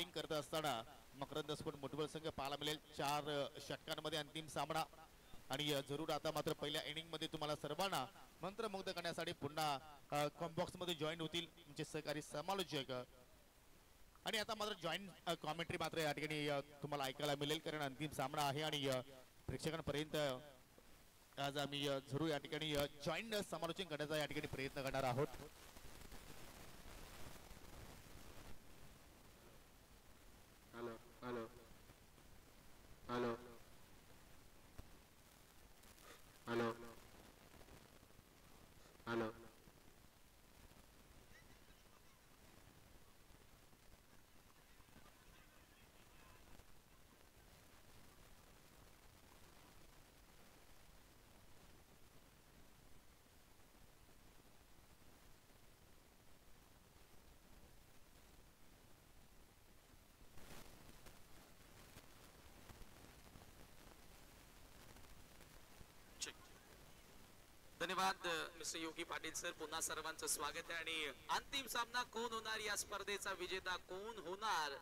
Batting करत असताना Makarand sport मुठवल संघ पाहायला मिळेल 4 षटकांमध्ये अंतिम सामना आणि जरूर आता मात्र पहिल्या इनिंग मध्ये तुम्हाला सर्वांना मंत्रमुग्ध करण्यासाठी पुन्हा कॉम्बॉक्स मध्ये जॉईन होतील तुमचे सहकारी समालोचक आणि आता मात्र जॉईंट कॉमेंट्री मात्र या ठिकाणी तुम्हाला ऐकायला मिळेल कारण अंतिम सामना आहे आणि प्रेक्षकांपर्यंत आज आम्ही जरूर या ठिकाणी जॉईंट समालोचन करण्याचा या ठिकाणी प्रयत्न करणार आहोत. Hello hello hello hello hello धन्यवाद मिस्टर योगी पाटील सर. पुन्हा सर्वांचं स्वागत आहे आणि अंतिम सामना कोण होणार, या स्पर्धेचा विजेता कोण होणार,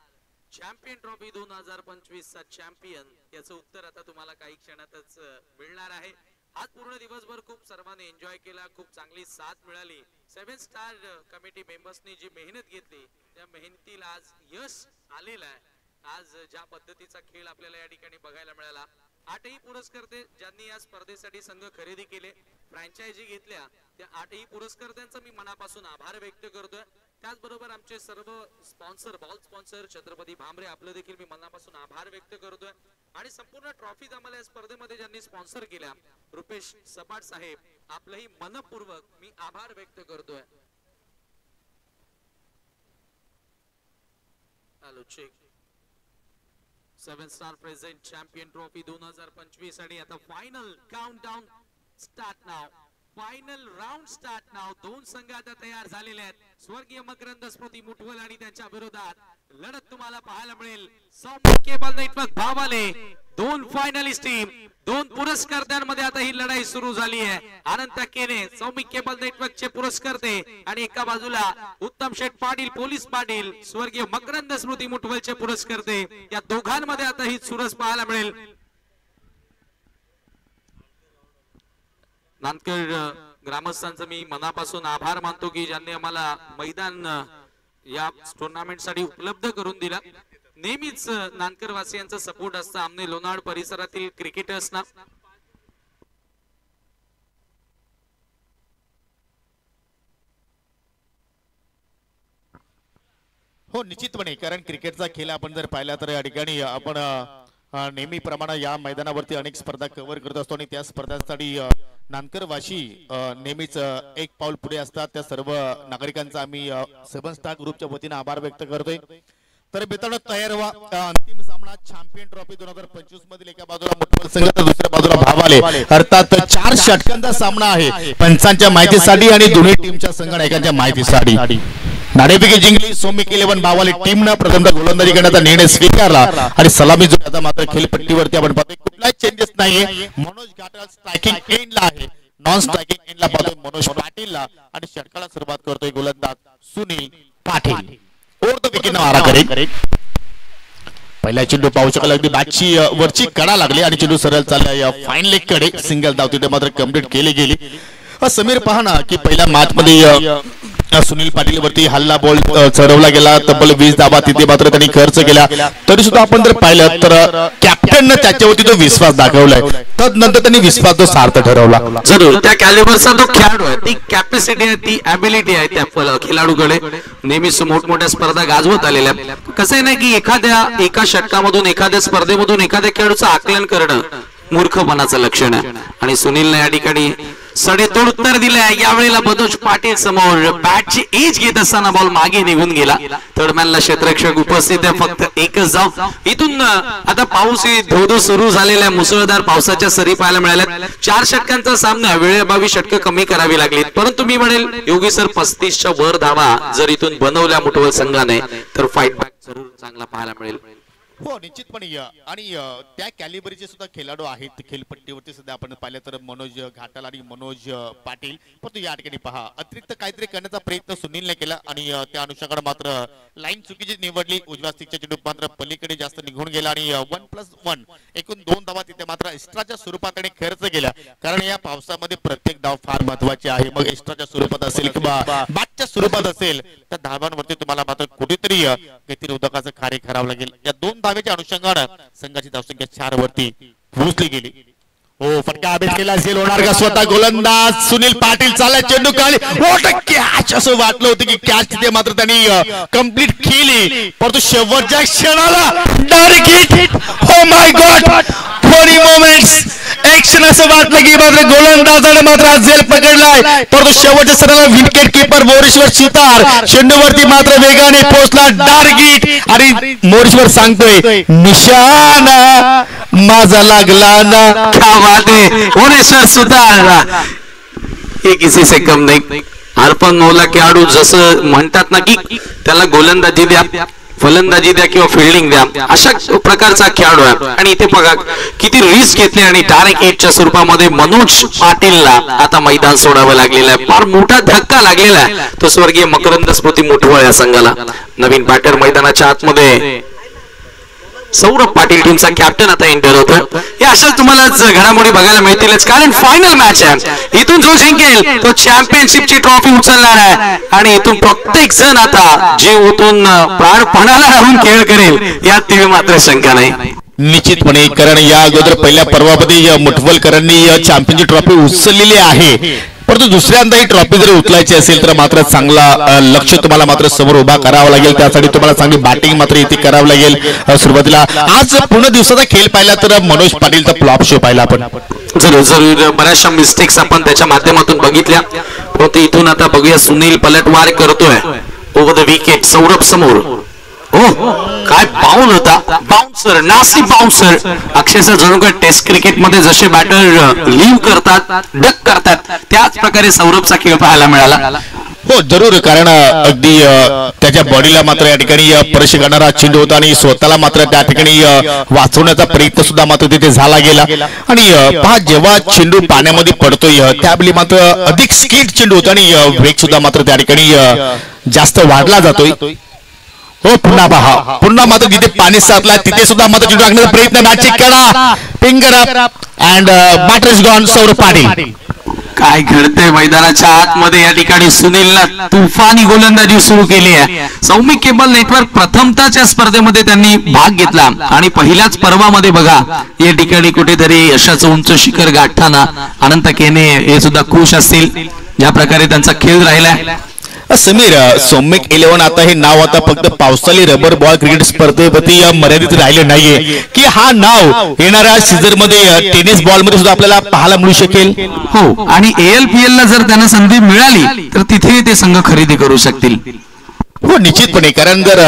चॅम्पियन ट्रॉफी 2025 चा चॅम्पियन, याचं उत्तर आता तुम्हाला काही क्षणातच मिळणार आहे. आज पूर्ण दिवसभर खूप सर्वांनी एन्जॉय केला, खूप चांगली साथ मिळाली. 7 स्टार कमिटी मेंबर्सनी जी मेहनत घेतली त्या मेहनतीला आज यश आलेलं आहे. आज ज्या पद्धतीचा खेळ आपल्याला या ठिकाणी बघायला मिळाला, 8ही पुरस्कर्ते ज्यांनी या स्पर्धेसाठी संघ खरेदी केले, फ्रँचायझी घेतल्या, त्या 8ही पुरस्कर्त्यांचा मी मनापासून आभार व्यक्त करतोय. त्याचबरोबर आमचे सर्व sponsor, ball sponsor Chhatrapati Bhamre, आपलं देखील मी मनापासून आभार व्यक्त करतोय. आणि संपूर्ण ट्रॉफीज आम्हाला या स्पर्धेमध्ये ज्यांनी स्पॉन्सर केल्या, रुपेश सपाट साहेब, आपलंही मनपूर्वक मी आभार व्यक्त करतोय. Hello check 7 star present champion trophy 2025 आणि आता final countdown start now, final round start now. 2 संघ आता तयार झालेले आहेत. स्वर्गीय मकरंद स्मृती मुठवल आणि त्यांच्या विरोधात लढत तुम्हाला पाहायला मिळेल. सौम्य केबल नेटवर्क भावाले 2 फायनलिस्ट टीम, 2 पुरस्कर्त्यांमध्ये आता ही लढाई सुरू झाली आहे. अनंत केने सौम्य केबल नेटवर्कचे पुरस्कर्ते आणि एका बाजूला उत्तम शेठ पाटील, पोलीस पाटील, स्वर्गीय मकरंद स्मृती मुठवलचे पुरस्कर्ते. या दोघांमध्ये आता ही चुरस पाहायला मिळेल. नांदखेड ग्रामस्थांचं मी मनापासून आभार मानतो की ज्यांनी आम्हाला मैदान या टुर्नामेंट साठी उपलब्ध करून दिला. नेहमीच नांदखेड वासियांचा सपोर्ट असतं आमने लोणावळा परिसरातील क्रिकेटर्सना. हो निश्चितपणे, कारण क्रिकेटचा खेळ आपण जर पाहिला तर या ठिकाणी आपण नेहमीप्रमाणे या मैदानावरती अनेक स्पर्धा कव्हर करत असतो आणि त्या स्पर्धांसाठी नांदखेडवासी नेहमीच एक पाऊल पुढे असतात. त्या सर्व नागरिकांचा आम्ही 7 स्टार ग्रुपच्या वतीने आभार व्यक्त करतोय. तर मित्रांनो तयार व्हा. अंतिम सामना चॅम्पियन ट्रॉफी 2025 मधील एका बाजूला मुठवल संघ तर दुसऱ्या बाजूला भावाले, अर्थात 4 षटकांचा सामना आहे. पंचांच्या माहितीसाठी आणि दोन्ही टीमच्या संघनायकांच्या माहितीसाठी. नाणेफेकी जिंकली सौम्य 11 भावाले टीमनं प्रथमतः गोलंदाजी करण्याचा निर्णय स्वीकारला आणि सलामी जोराचा मात्र खेळपट्टीवरती आपण पाहतोय कुठलाच चेंजेस नाहीये. मनोज घाटल स्ट्रायकिंग एंडला आहे, नॉन स्ट्रायकिंग एंडला पाहतोय मनोज पाटीलला आणि षटकाला सुरुवात करतोय गोलंदाज सुनील पाटील. ओरतो विकेटनं मारा करेल. पहिला चेंडू पाहू शकाल, अगदी बॅटची वरची कडा लागली आणि चेंडू सरळ चालला फाईन लेग कडे. सिंगल धाव तिथे मात्र कंप्लीट केली गेली. समीर पहा ना की पहिल्या मॅच मध्ये सुनील पाटील वरती हल्ला बॉल चढवला गेला, तब्बल 20 धावा तिथे मात्र त्यांनी खर्च केला. तरी सुद्धा आपण जर पाहिलं तर कॅप्टनने त्याच्यावरती जो विश्वास दाखवलाय, तदनंतर त्यांनी विश्वास तो सार्थ ठरवला. जरूर त्या कॅलिबरचा तो खेळाडू आहे, ती कॅपॅसिटी आहे, ती ॲबिलिटी आहे त्या खेळाडूकडे. नेहमीच मोठमोठ्या स्पर्धा गाजवत आलेल्या. कसं आहे ना की एका षटकामधून, एखाद्या स्पर्धेमधून एखाद्या खेळाडूचं आकलन करणं मूर्खपणाचं लक्षण आहे. आणि सुनीलने या ठिकाणी सडेतोड उत्तर दिलंय. यावेळेला मनोज पाटील समोर बॅटची एज घेत असताना बॉल मागे निघून गेला. थर्डमॅनला क्षेत्ररक्षक उपस्थित आहे, फक्त एकच धाव. इथून आता पाऊस धो सुरू झालेला, मुसळधार पावसाच्या सरी पाहायला मिळाल्या. 4 षटकांचा सामना, वेळेअभावी षटकं कमी करावी लागली. परंतु मी म्हणेल योगी सर 35च्या वर धावा जर इथून बनवल्या मुठवल संघाने तर फाईट बॅक जरूर चांगला पाहायला मिळेल. हो निश्चितपणे आणि त्या कॅलिबरीचे सुद्धा खेळाडू आहेत खेळपट्टीवरती सध्या आपण पाहिलं तर मनोज घाटाल आणि मनोज पाटील. परंतु या ठिकाणी पहा अतिरिक्त काहीतरी करण्याचा प्रयत्न सुनीलने केला आणि त्या अनुषंगाने मात्र लाईन चुकीची निवडली. उजव्या स्टिकच्या चेंडू मात्र पलीकडे जास्त निघून गेला आणि 1+1 एकूण 2 धावा तिथे मात्र एक्स्ट्राच्या स्वरूपात त्याने खर्च केला. कारण या पावसामध्ये प्रत्येक डाव फार महत्वाचे आहे. मग एक्स्ट्राच्या स्वरूपात असेल किंवा बादच्या स्वरूपात असेल तर धावांवरती तुम्हाला मात्र कुठेतरी गतिरोधकाचं कार्य करावं लागेल. या 2 धावेच्या अनुषंगाने संघाची धावसंख्या 4 वरती पोहोचली गेली. हो फटका अभेद केला असेल होणार का स्वतः गोलंदाज सुनील पाटील चालला चेंडू काढली. व्हॉट अ कॅच असं वाटलं होतं की कॅच तिथे मात्र त्यांनी कंप्लीट केली. परंतु शेवटच्या क्षणाला direct hit. Oh my God funny moments action असं वाटलं की मात्र गोलंदाजाने मात्र झेल पकडलाय. परंतु शेवटच्या क्षणाला विकेट किपर मोरेश्वर सुतार चेंडूवरती मात्र वेगाने पोहोचला. डार्गिट आणि मोरेश्वर सांगतोय निशाणा माझा लागला ना. क्या बात है मोरेश्वर सुतार हे किसी से कम नाही. अर्पण मौला खेळाडू जसं म्हणतात ना की त्याला गोलंदाजी द्या फलंदाजी द्या किंवा फिल्डिंग द्या अशा प्रकारचा खेळाडू आहे. आणि इथे बघा किती रिस्क घेतली आणि डायरेक्ट हिटच्या स्वरूपामध्ये मनोज पाटीलला आता मैदान सोडावं लागलेलं आहे. फार मोठा धक्का लागलेला आहे तो स्वर्गीय मकरंद स्मृती मुठवळ या संघाला. नवीन बॅटर मैदानाच्या आतमध्ये सौरभ पाटील टीमचा कॅप्टन आता एंटर होतो. या अशाच तुम्हाला घडामोडी बघायला मिळतीलच कारण फायनल मॅच आहे. इथून जो जिंकेल तो चॅम्पियनशिपची ट्रॉफी उचलणार आहे आणि इथून प्रत्येक जण आता जीव ओतून प्राणपणाला राहून खेळ करेल यात ती मात्र शंका नाही. निश्चितपणे कारण या अगोदर पहिल्या पर्वामध्ये मुठवलकरांनी चॅम्पियनची ट्रॉफी उचललेली आहे. परंतु दुसऱ्यांदा ही ट्रॉफी जर उचलायची असेल तर मात्र चांगला लक्ष तुम्हाला मात्र समोर उभा करावा लागेल. त्यासाठी तुम्हाला चांगली बॅटिंग मात्र इथे करावं लागेल. सुरुवातीला आज पूर्ण दिवसाचा खेळ पाहिला तर मनोज पाटीलचा फ्लॉप शो पाहिला आपण. जरूर बऱ्याचशा मिस्टेक्स आपण त्याच्या माध्यमातून बघितल्या. परंतु इथून आता बघूया सुनील पलटवार करतोय ओव्हर द विकेट सौरभ समोर. काय बाउन होता बाउन्सर नासिक बाउन्सर अक्षरशः जणू काय टेस्ट क्रिकेट मध्ये जसे बॅटर लीव करतात डक करतात त्याच प्रकारे सौरभचा खेळ पाहायला मिळाला. हो जरूर कारण अगदी त्याच्या बॉडीला मात्र या ठिकाणी स्पर्श करणारा चेंडू होता आणि स्वतःला मात्र त्या ठिकाणी वाचवण्याचा प्रयत्न सुद्धा मात्र तिथे झाला गेला. आणि पहा जेव्हा चेंडू पाण्यामध्ये पडतोय त्यावेळी मात्र अधिक स्किड चेंडू होता आणि वेग सुद्धा मात्र त्या ठिकाणी जास्त वाढला जातोय. हो पुन्हा मात्र जिथे पाणी साचला तिथे सुद्धा मात्र चेंडू टाकण्याचा प्रयत्न मॅचिक करा finger up and batter is gone. Saurabh Patil काय घडतंय मैदानाच्या आतमध्ये या ठिकाणी सुनीलला तुफानी गोलंदाजी सुरू केली आहे. सौमिक केबल नेटवर्क प्रथमताच्या स्पर्धेमध्ये त्यांनी भाग घेतला आणि पहिल्याच पर्वामध्ये बघा या ठिकाणी कुठेतरी यशाचं उंच शिखर गाठताना अनंत केने हे सुद्धा खुश असतील ज्या प्रकारे त्यांचा खेळ राहिलाय. समीर सौमिक 11 आता हे नाव आता फक्त पावसाळी रबर बॉल क्रिकेट स्पर्धेवरती मर्यादित राहिले नाहीये की हा नाव येणाऱ्या सीझन मध्ये टेनिस बॉल मध्ये सुद्धा आपल्याला पाहायला मिळू शकेल. हो आणि ALPL ला जर त्यांना संधी मिळाली तर तिथे ते संघ खरेदी करू शकतील. हो निश्चितपणे कारण जर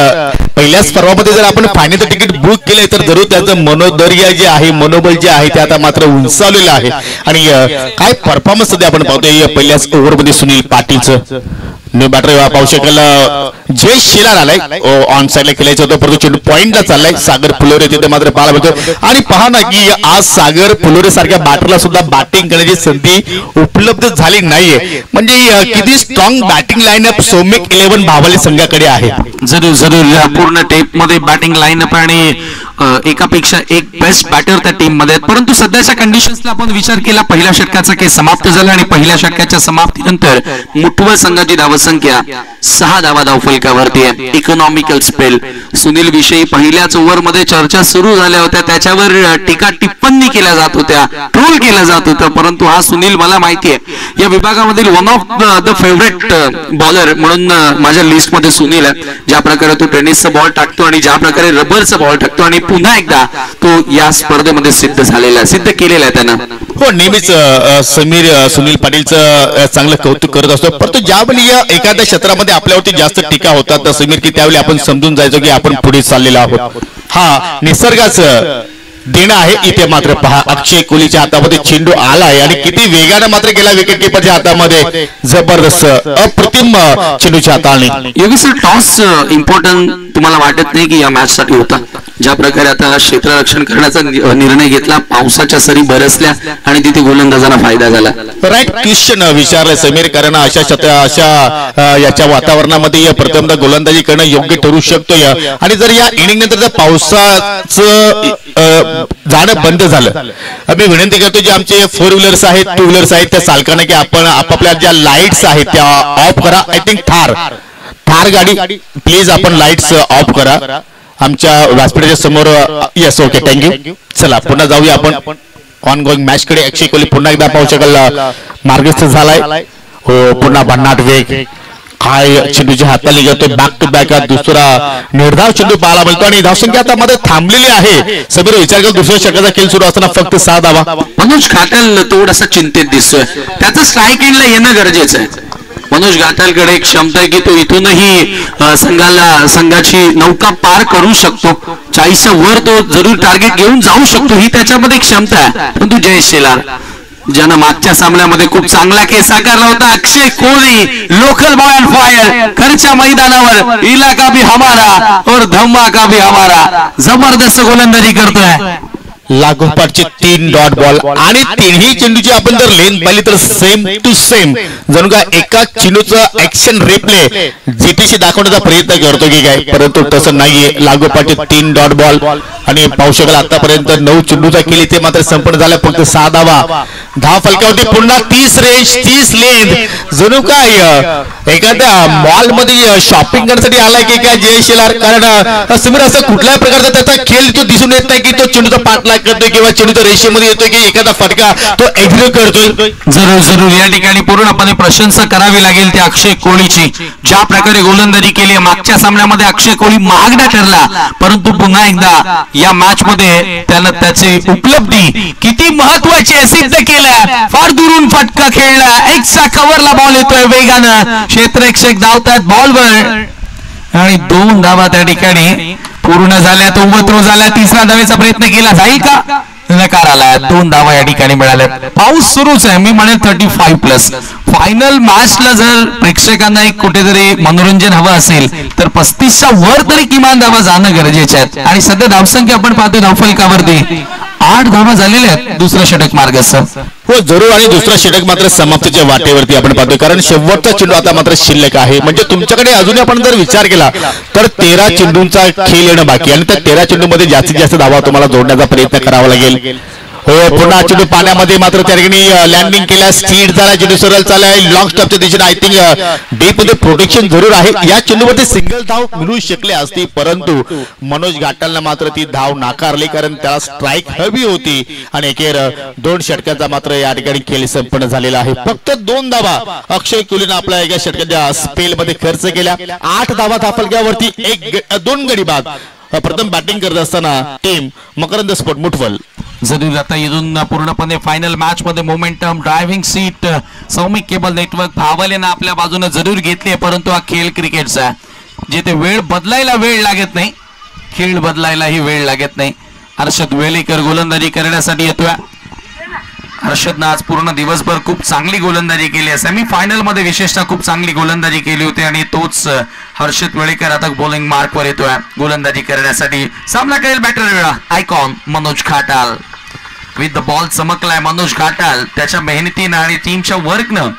पहिल्या स्पर्धामध्ये जर आपण फायनलचं तिकीट बुक केलंय तर जरूर त्याचं मनोधैर्य जे आहे मनोबल जे आहे ते आता मात्र उंचावलेलं आहे. आणि काय परफॉर्मन्स सध्या आपण पाहतोय पहिल्याच ओव्हरमध्ये सुनील पाटीलचं. न्यू बॅटर पाहू शकेल जय शिलार आलाय ऑन साइडला खेळायचं होतं परंतु चेंडू पॉइंटला चाललाय. सागर फुलोरे तिथे मात्र पाहायला मिळतो. आणि पहा ना की आज सागर फुलोरे सारख्या बॅटरला सुद्धा बॅटिंग करण्याची संधी उपलब्ध झाली नाहीये. म्हणजे किती स्ट्रॉंग बॅटिंग लाईनअप सौमिक 11 भावले संघाकडे आहे. जरूर पूर्ण टेप मध्ये बॅटिंग लाईनअप आणि एकापेक्षा एक बेस्ट बॅटर त्या टीम मध्ये. परंतु सध्याच्या कंडिशन्सला आपण विचार केला पहिल्या षटकाचा खेळ समाप्त झाला आणि पहिल्या षटकाच्या समाप्तीनंतर मुठवल संघाची धावसंख्या 6 धावा धावफलकावरती आहे. इकॉनॉमिकल स्पेल सुनील विषयी पहिल्याच ओव्हर मध्ये चर्चा सुरू झाल्या होत्या त्याच्यावर टीका टिप्पणी केल्या जात होत्या ट्रोल केलं जात होतं. परंतु हा सुनील मला माहिती आहे या विभागामधील one of the favourite bowler म्हणून माझ्या लिस्ट मध्ये सुनील आहे. ज्या प्रकारे तो टेनिसचा बॉल टाकतो आणि ज्या प्रकारे रबरचा बॉल टाकतो आणि पुन्हा एकदा तो या स्पर्धेमध्ये सिद्ध केलेला आहे त्यानं. हो नेहमीच समीर सुनील पाटीलचं चांगलं कौतुक करत असतो. परंतु ज्यावेळी एखाद्या क्षेत्रामध्ये आपल्यावरती जास्त टीका होतात तर समीर की त्यावेळी आपण समजून जायचो की आपण पुढे चाललेलो आहोत. हा निसर्गाचं देणं आहे. इथे मात्र पहा अक्षय कोहलीच्या हातामध्ये चेंडू आलाय आणि किती वेगाने मात्र गेला विकेट किपरच्या हातामध्ये. जबरदस्त अप्रतिम चेंडूची हाताळणी. योगेश टॉस इम्पॉर्टंट तुम्हाला वाटत नाही की या मॅच साठी होता? ज्या प्रकारे आता क्षेत्ररक्षण करण्याचा निर्णय घेतला, पावसाच्या सरी बरसल्या आणि तिथे गोलंदाजांना फायदा झाला. राईट क्वेश्चन विचारलं समीर, कारण अशा याच्या वातावरणामध्ये प्रथमतः गोलंदाजी करणं योग्य ठरू शकतो. आणि जर या इनिंग नंतर पावसाचं जाणं बंद झालं, मी विनंती करतो जे आमचे 4 व्हीलर्स आहेत, 2 व्हीलर्स आहेत, त्या चालकांना की आपण आपापल्या ज्या लाईट्स आहेत त्या ऑफ करा. आय थिंक थार गाडी प्लीज आपण लाईट्स ऑफ करा आमच्या व्यासपीठाच्या समोर. Yes, okay, thank you. चला पुन्हा जाऊया आपण ऑन गोईंग मॅच कडे. अक्षय कोहली पुन्हा एकदा पाहू शकाल मार्गस्थ झालाय. हो, पुन्हा भन्नाट वेग, काय चेंडूच्या हाताने घेतोय, बॅक टू बॅक दुसरा निर्धाव चेंडू पाहायला मिळतो आणि धावसंख्या आता मध्ये थांबलेली आहे. समीर विचार कर, दुसऱ्या षटकाचा खेळ सुरू असताना फक्त 6 धावा. मनोज घाटल थोडासा चिंतेत दिसतोय, त्याचं स्ट्राईक एंडला येणं गरजेचं आहे. मनोज घाटलकडे एक क्षमता आहे की तो इथूनही संघाची नौका पार करू शकतो. 40च्या वर तो जरूर टार्गेट घेऊन जाऊ शकतो, ही त्याच्यामध्ये क्षमता आहे. परंतु जयेश शेलार ज्यानं मागच्या सामन्यामध्ये खूप चांगला खेळ साकारला होता, Akshay Kohli local boy on fire, घरच्या मैदानावर इलाका भी हमारा और धमाका भी हमारा, जबरदस्त गोलंदाजी करतोय. लागोपाठचे 3 डॉट बॉल आणि तिन्ही चेंडूची आपण जर लेंथ पाहिली तर सेम टू सेम, जणू का एका चेंडूचं ऍक्शन रिप्ले जीटीसी दाखवण्याचा प्रयत्न करतो की काय, परंतु तसं नाहीये. लागोपाठचे 3 डॉट बॉल आणि पाहू शकाल आतापर्यंत 9 चेंडूचा केली ते मात्र संपन्न झाला, फक्त 6 धावा. फलकावरती पुन्हा 30 रेंज, 30 लेंथ, जणू काय एखाद्या मॉल मध्ये शॉपिंग करण्यासाठी आलाय की काय जय शेलार. कारण समीर असं कुठल्याही प्रकारचा त्याचा खेळ तो दिसून येत नाही की तो चेंडूचा पाठलाग करतोय किंवा चेंडूच्या रेषेमध्ये येतोय की एखादा फटका तो एक्झिक्यूट करतोय. जरूर या ठिकाणी पूर्णपणे प्रशंसा करावी लागेल त्या अक्षय कोहलीची. ज्या प्रकारे गोलंदाजी केली मागच्या सामन्यामध्ये अक्षय कोहली महागडा ठरला, परंतु पुन्हा एकदा या मॅच मध्ये त्यानं त्याची उपलब्धी किती महत्वाची आहे सिद्ध केलं. फार दुरून फटका खेळला, एकचा कव्हरला बॉल येतोय वेगानं, क्षेत्ररक्षक धावतात बॉलवर आणि 2 धावा त्या ठिकाणी पूर्ण झाल्या. तो उभं झाला, तिसरा धावेचा प्रयत्न केला जाईल का, नकार आला. 2 धावा या ठिकाणी मिळाल्या. पाऊस सुरूच आहे, मी म्हणेन 35+. फायनल मॅचला जर प्रेक्षकांना एक कुठेतरी मनोरंजन हवं असेल तर 35च्या वर तरी किमान धावा जाणं गरजेचे आहेत. आणि सध्या धावसंख्या आपण पाहतो धावफलकावरती 8 धावा झालेल्या आहेत दुसरं षटक मार्गस्थ. हो जरूर, आणि दुसरा षटक मात्र समाप्तीच्या वाटेवरती आपण पाहतोय, कारण शेवटचा चेंडू आता मात्र शिल्लक आहे. म्हणजे तुमच्याकडे अजूनही आपण जर विचार केला तर 13 चेंडूंचा खेळ येणं बाकी, आणि त्या 13 चेंडूमध्ये जास्तीत जास्त धावा तुम्हाला जोडण्याचा प्रयत्न करावा लागेल. हो, पुन्हा चेंडू पाण्यामध्ये मात्र त्या ठिकाणी लँडिंग केल्या, स्पीड झाला, चेंडू सरळ चाललाय लॉंग स्टॉपच्या दिशेने. आय थिंक डीप मध्ये प्रोटेक्शन जरूर आहे. या चेंडूमध्ये सिंगल धाव मिळू शकले असती, परंतु मनोज घाटलनं मात्र ती धाव नाकारली, कारण त्याला स्ट्राईक हवी होती. आणि अखेर 2 षटकांचा मात्र या ठिकाणी खेळ संपन्न झालेला आहे. फक्त 2 धावा अक्षय कोहलीनं आपल्या एका षटकाच्या स्पेल मध्ये खर्च केल्या. 8 धावा धाफलक्यावरती 2 गडी बाद. प्रथम बॅटिंग करत असताना टीम मकरंद स्पोर्ट मुठवल. जरूर आता इथून पूर्णपणे फायनल मॅच मध्ये momentum driving seat Soumik cable network भावलेनं आपल्या बाजूने जरूर घेतली, परंतु हा खेळ क्रिकेटचा आहे, जिथे वेळ बदलायला वेळ लागत नाही, खेळ बदलायलाही वेळ लागत नाही. हर्षद वेलेकर गोलंदाजी करण्यासाठी येतोय. हर्षदनं आज पूर्ण दिवसभर खूप चांगली गोलंदाजी केली आहे. सेमीफायनल मध्ये विशेषतः खूप चांगली गोलंदाजी केली होती आणि तोच हर्षद वेळेकर आता बॉलिंग मार्कवर येतोय गोलंदाजी करण्यासाठी. सामना करेल batter icon Manoj Ghatal. With the ball चमकलाय मनोज घाटल, त्याच्या मेहनतीनं आणि टीमच्या वर्कनं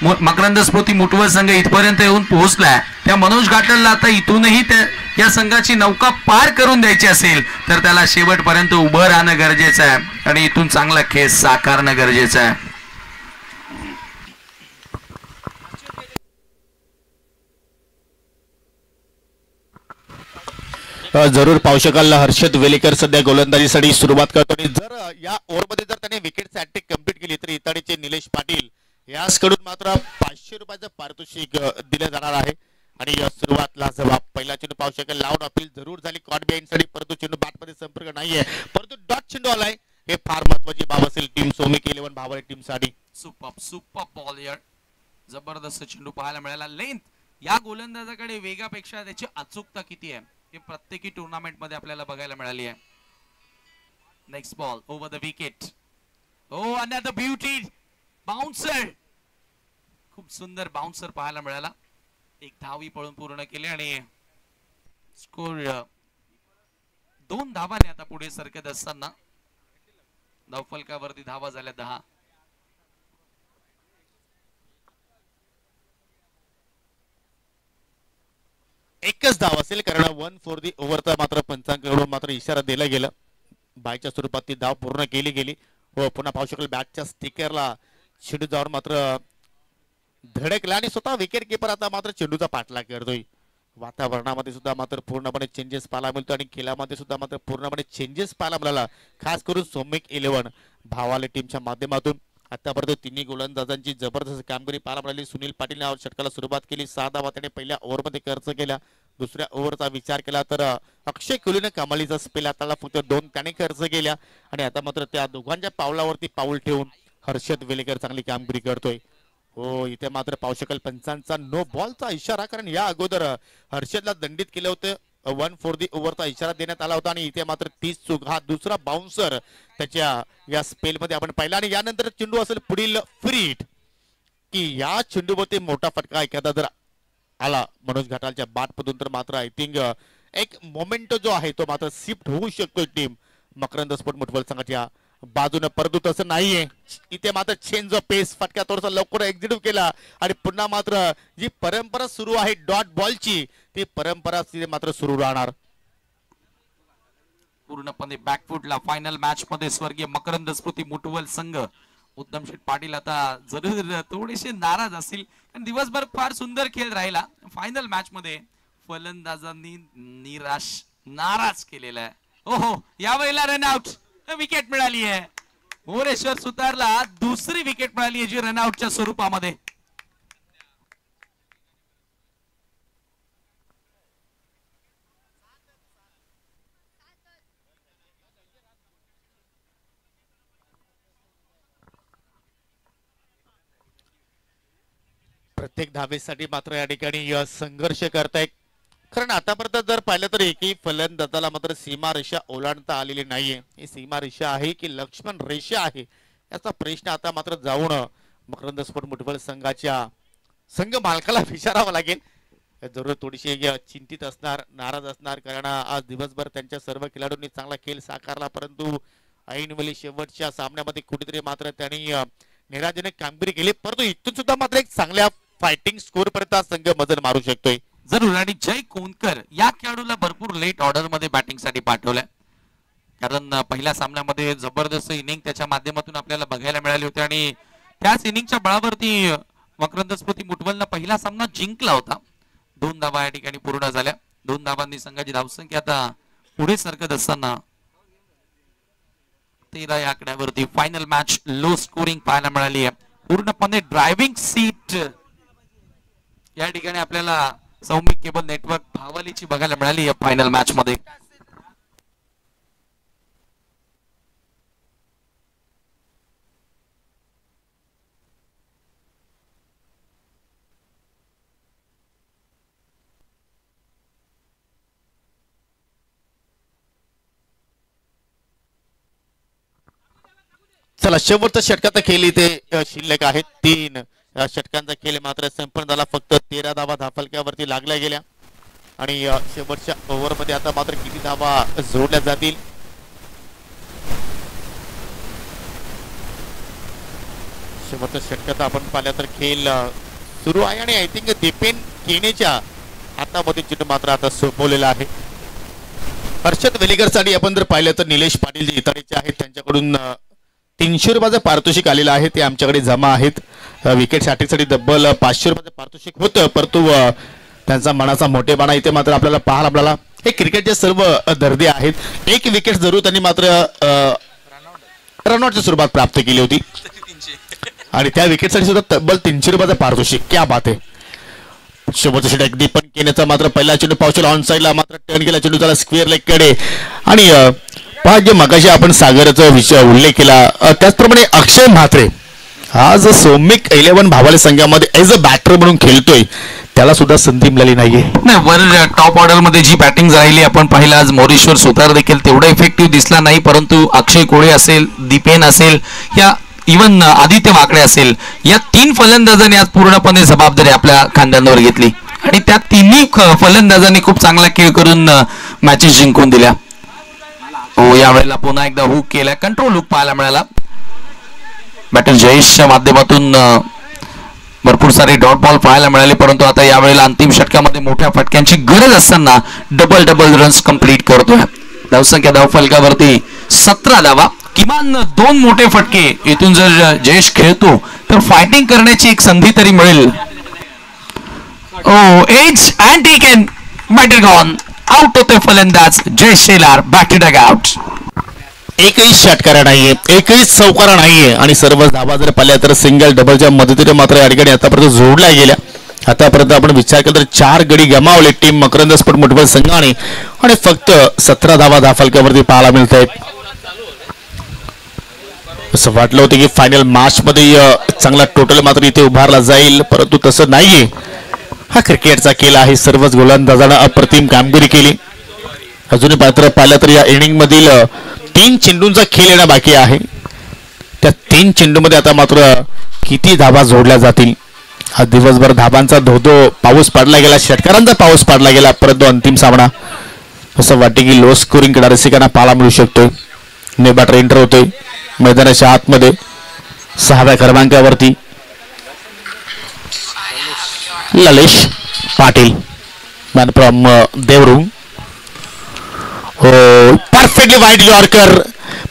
मकरंद स्फूर्ती मुठवल संघ इथपर्यंत येऊन पोहोचलाय. त्या मनोज घाटलला आता इथूनही या संघाची नौका पार करून द्यायची असेल तर त्याला शेवटपर्यंत उभं राहणं गरजेचं आहे आणि इथून चांगला खेळ साकारणं गरजेचं आहे. जरूर पाहू शकाल हर्षद वेलेकर सध्या गोलंदाजीसाठी सुरुवात करतो, आणि जर या ओव्हरमध्ये जर त्याने विकेट हॅट्रिक कंप्लीट केली तर इताडीचे निलेश पाटील याचकडून मात्र 500 रुपयाचं पारितोषिक दिलं जाणार आहे. आणि सुरुवातला जवाब पहिला चेंडू पाहू शकेल लाऊड अपील जरूर झाली कॉट बिहाइंड साठी, परंतु चेंडू बॅट मध्ये संपर्क नाहीये, परंतु डॉट चेंडू आलाय. हे फार महत्वाची बाब असेल टीम सौमिक 11 भावरे टीम साठी. सुपर बॉल यार, जबरदस्त चेंडू पाहायला मिळाला. लेंथ या गोलंदाजाकडे वेगापेक्षा त्याची अचूकता किती आहे हे प्रत्येकी टुर्नामेंट मध्ये आपल्याला बघायला मिळाली आहे. Next ball over the wicket. Oh another beauty bouncer, खूप सुंदर बाउन्सर पाहायला मिळाला. एक धावी पळून पूर्ण केले आणि स्कोर 2 धावाने आता पुढे सरकत असताना धावफलकावरती धावा झाल्या 10. एकच धाव असेल कारण 1 फॉर दी ओव्हरचा मात्र पंचांकडून मात्र इशारा दिला गेला. बायच्या स्वरूपात ती धाव पूर्ण केली गेली व पुन्हा पाहू शकेल बॅटच्या स्टिकरला चेंडू जाऊन मात्र धडकला आणि स्वतः विकेट किपर आता मात्र चेंडूचा पाठलाग करतोय. वातावरणामध्ये सुद्धा मात्र पूर्णपणे चेंजेस पाहायला मिळतो आणि खेळामध्ये सुद्धा मात्र पूर्णपणे चेंजेस पाहायला मिळाला. खास करून सौमिक 11 भावाले टीमच्या माध्यमातून आतापर्यंत तिन्ही गोलंदाजांची जबरदस्त कामगिरी पाहायला मिळाली. सुनील पाटील या षटकाला सुरुवात केली. 6 धावा त्याने पहिल्या ओव्हरमध्ये खर्च केल्या. दुसऱ्या ओव्हरचा विचार केला तर अक्षय कोहलीने कमालीचा स्पेल हाताळला. फक्त 2 त्याने खर्च केल्या आणि आता मात्र त्या दोघांच्या पावलावरती पाऊल ठेवून हर्षद वेलेकर चांगली कामगिरी करतोय. हो इथे मात्र पाहू शकेल पंचांचा नो बॉलचा इशारा कारण या अगोदर हर्षदला दंडित केलं होतं. 1 फॉर दी ओव्हरचा इशारा देण्यात आला होता आणि इथे मात्र 30 चूक हा दुसरा बाउन्सर त्याच्या या स्पेल मध्ये आपण पाहिला आणि यानंतर चेंडू असेल पुढील फ्री हिट की या चेंडूवरती मोठा फटका एखादा जर आला मनोज घाटालच्या बॅटमधून तर मात्र आय थिंक एक मोमेंट जो आहे तो मात्र शिफ्ट होऊ शकतो टीम मकरंद स्पोर्ट फुटबॉल संघाच्या बाजूने. परंतु तसं नाहीये. इथे मात्र चेंज ऑफ पेस फटका थोडासा लवकर एक्झिक्यूट केला आणि पुन्हा मात्र जी परंपरा सुरू आहे डॉट बॉलची ती परंपरा मात्र सुरू राहणार. पूर्णपणे बॅकफुटला फायनल मॅच मध्ये स्वर्गीय मकरंद स्मृती मुटवल संघ उत्तम शेठ पाटील आता जरूर थोडेसे नाराज असतील कारण दिवसभर फार सुंदर खेळ राहिला. फायनल मॅच मध्ये फलंदाजांनी नाराज केलेला आहे. हो यावेळेला रनआउट विकेट मिळाली आहे. भुवनेश्वर सुतारला दुसरी विकेट मिळाली आहे जी रनआउटच्या स्वरूपामध्ये. प्रत्येक धावेसाठी मात्र या ठिकाणी संघर्ष करतायत कारण आतापर्यंत जर पाहिलं तर एकही फलंदाजाला मात्र सीमा रेषा ओलांडता आलेली नाहीये. ही सीमा रेषा आहे की लक्ष्मण रेषा आहे याचा प्रश्न आता मात्र जाऊन मकरंद स्पोर्ट फुटबॉल संघाच्या संघ मालकाला विचारावा लागेल. जरूर थोडीशी चिंतित असणार नाराज असणार कारण आज दिवसभर त्यांच्या सर्व खेळाडूंनी चांगला खेळ साकारला परंतु ऐनवेळी शेवटच्या सामन्यामध्ये कुठेतरी मात्र त्यांनी निराजने कामगिरी केली. परंतु इथून सुद्धा मात्र एक चांगल्या फायटिंग स्कोर पर्यंत संघ मजल मारू शकतोय. जरूर आणि जय कोणकर या खेळाडूला भरपूर लेट ऑर्डर मध्ये बॅटिंग साठी पाठवलंय कारण पहिल्या सामन्यामध्ये जबरदस्त इनिंग त्याच्या माध्यमातून आपल्याला बघायला मिळाली होती आणि त्याच इनिंगच्या बळावरती मकरंद स्मृती मुटवलनं पहिला सामना जिंकला होता. 2 धावा या ठिकाणी पूर्ण झाल्या. 2 धावांनी संघाची धावसंख्या आता पुढे सरकत असताना 13 या आकड्यावरती फायनल मॅच लो स्कोरिंग पाहायला मिळाली आहे. पूर्णपणे ड्रायव्हिंग सीट या ठिकाणी आपल्याला सौमिक केबल नेटवर्क भावलीची बघायला मिळाली या फायनल मॅच मध्ये. चला शेवटचा षटकाचा खेळ इथे शिल्लक आहे. 3 षटकांचा खेळ मात्र संपन्न झाला. फक्त 13 धावा धाफलक्यावरती लागल्या गेल्या आणि शेवटच्या ओव्हर मध्ये आता मात्र किती धावा जोडल्या जातील शेवटच्या षटकात आपण पाहिलं तर खेळ सुरू आहे आणि आय थिंक दीपेन केनेच्या हातामध्ये चेंडू मात्र आता सोपवलेला आहे. हर्षद वेलेकर साठी आपण जर पाहिलं तर निलेश पाटील जे इताडीचे आहेत त्यांच्याकडून 300 रुपयाचं पारितोषिक आलेलं आहे ते आमच्याकडे जमा आहेत. विकेट साठी तब्बल 500 रुपयाचं पारितोषिक होतं परंतु त्यांचा मनाचा मोठेपणा इथे मात्र आपल्याला पाहायला मिळाला. हे क्रिकेटचे सर्व दर्दे आहेत. एक विकेट जरूर त्यांनी मात्र रनआउटच्या स्वरूपात प्राप्त केली होती आणि त्या विकेटसाठी सुद्धा तब्बल 300 रुपयाचं पारितोषिक. क्या बात आहे. शेवटचा षटक दीपन केनेचा मात्र पहिला चेंडू पावसाल ऑन साईडला मात्र टर्न केला चेंडू त्याला स्क्वेअर लेग कडे आणि पहा जे मगाशी आपण सागरचा विषय उल्लेख केला त्याचप्रमाणे अक्षय म्हात्रे हा जो सौमिक 11 भावाले संघामध्ये एज अ बॅटर म्हणून खेळतोय त्याला सुद्धा संधी मिळाली नाहीये. नाही वर टॉप ऑर्डर मध्ये जी बॅटिंग राहिली आपण पाहिलं आज मोरेश्वर सुतार देखील तेवढा इफेक्टिव्ह दिसला नाही परंतु अक्षय कोळे असेल दीपेन असेल या इवन आदित्य वाकडे असेल, या 3 फलंदाजांनी आज पूर्णपणे जबाबदारी आपल्या खांद्यांवर घेतली आणि त्या तिन्ही फलंदाजांनी खूप चांगला खेळ करून मॅचेस जिंकून दिल्या. हो, यावेळेला पुन्हा एकदा हुक केला, कंट्रोल हुक पाहायला मिळाला. बॅटर जयेशच्या माध्यमातून भरपूर सारे डॉट बॉल पाहायला मिळाले, परंतु आता यावेळेला अंतिम षटकामध्ये मोठ्या फटक्यांची गरज असताना डबल रन्स कंप्लीट करतोय. धावसंख्या धावफलकावरती 17 धावा, किमान 2 मोठे फटके इथून जर जयेश खेळतो तर फायटिंग करण्याची एक संधी तरी मिळेल. Oh edge and taken, batter gone, out होते फलंदाज Jayesh Shelar, back to dugout. एकही षटकारा नाहीये, एकही चौकारा नाहीये आणि सर्व धावा जर पाहिल्या तर सिंगल डबलच्या मदतीने मात्र या ठिकाणी आतापर्यंत जोडल्या गेल्या. आतापर्यंत आपण विचार केला तर 4 गडी गमावले टीम मकरंद स्पोर्ट मुठबळ संघाने आणि फक्त 17 धावा धावफलकावरती पाहायला मिळत आहेत. असं वाटलं होतं की फायनल मॅच मध्ये चांगला टोटल मात्र इथे उभारला जाईल, परंतु तसं नाहीये. हा क्रिकेटचा खेळ आहे. सर्वच गोलंदाजांना अप्रतिम कामगिरी केली. अजूनही पात्र पाहिलं तर या इनिंग मधील 3 चेंडूंचा खेळ येणं बाकी आहे. त्या 3 चेंडूमध्ये आता मात्र किती धावा जोडल्या जातील. हा दिवसभर धाबांचा धोधो पाऊस पाडला गेला, षटकारांचा पाऊस पाडला गेला, परंतु अंतिम सामना असं वाटते की लो स्कोरिंग कडे रसिकांना पाहायला मिळू शकतोय. ने बॅटर एंटर होतोय मैदानाच्या आतमध्ये 6व्या क्रमांकावरती ललेश पाटील, मॅन फ्रॉम देवरूम. हो, परफेक्टली वाईट यॉर्कर.